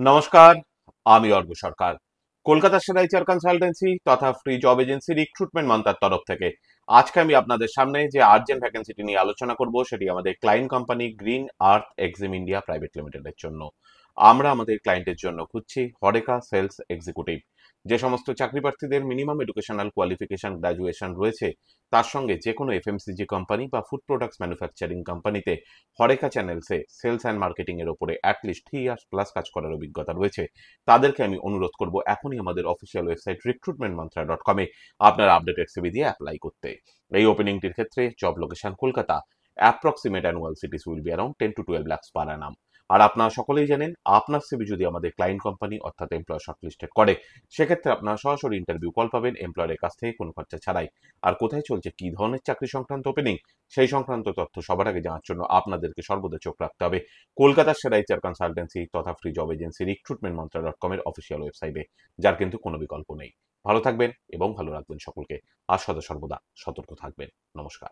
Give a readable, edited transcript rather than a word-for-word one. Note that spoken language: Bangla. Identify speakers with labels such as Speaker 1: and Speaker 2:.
Speaker 1: নমস্কার, আমি অর্ঘ্য সরকার। কলকাতার সেরা এইচআর কনসালটেন্সি তথা ফ্রি জব এজেন্সি রিক্রুটমেন্ট মন্ত্রার তরফ থেকে আজকে আমি আপনাদের সামনে যে আর্জেন্ট ভ্যাকেন্সিটি নিয়ে আলোচনা করব সেটি আমাদের ক্লায়েন্ট কোম্পানি গ্রিন আর্থ এক্সিম ইন্ডিয়া প্রাইভেট লিমিটেডের জন্য। আমরা আমাদের ক্লায়েন্টের জন্য খুঁজছি হরেকা সেলস এক্সিকিউটিভ। যে সমস্ত চাকরি প্রার্থীদের মিনিমাম এডুকেশনাল কোয়ালিফিকেশন গ্রাজুয়েশন রয়েছে, তার সঙ্গে যে কোনো এফএমসিজি কোম্পানি বা ফুড প্রোডাক্টস ম্যানুফ্যাকচারিং কোম্পানিতে হরেকা চ্যানেলসে সেলস অ্যান্ড মার্কেটিং এর উপরে অ্যাটলিস্ট 3 ইয়ার্স প্লাস কাজ করার অভিজ্ঞতা রয়েছে, তাদেরকে আমি অনুরোধ করব এখনই আমাদের অফিসিয়াল ওয়েবসাইট recruitmentmantra.com-এ আপনার আপডেটেড সিভি দিয়ে অ্যাপ্লাই করতে। এই ওপেনিংটির ক্ষেত্রে job location Kolkata. Approximate annual cities will be around 10 to 12 lakhs per annum। আর আপনারা সকলেই জানেন, আপনার সিভি যদি আমাদের ক্লায়েন্ট কোম্পানি অর্থাৎ এমপ্লয়ার শর্টলিস্টেড করে, সেক্ষেত্রে আপনারা সরাসরি ইন্টারভিউ কল পাবেন এমপ্লয়ারের কাছ থেকে কোনো খরচা ছাড়াই। আর কোথায় চলছে, কি ধরনের চাকরি সংক্রান্ত ওপেনিং, সেই সংক্রান্ত তথ্য সবার আগে জানার জন্য আপনাদেরকে সর্বদা চোখ রাখতে হবে কলকাতার সেরা এইচআর কনসালটেন্সি তথা ফ্রি জব এজেন্সি recruitmentmantra.com-এর অফিসিয়াল ওয়েবসাইটে, যার কিন্তু কোনো বিকল্প নেই। ভালো থাকবেন এবং ভালো রাখবেন সকলকে, আর সদা সর্বদা সতর্ক থাকবেন। নমস্কার।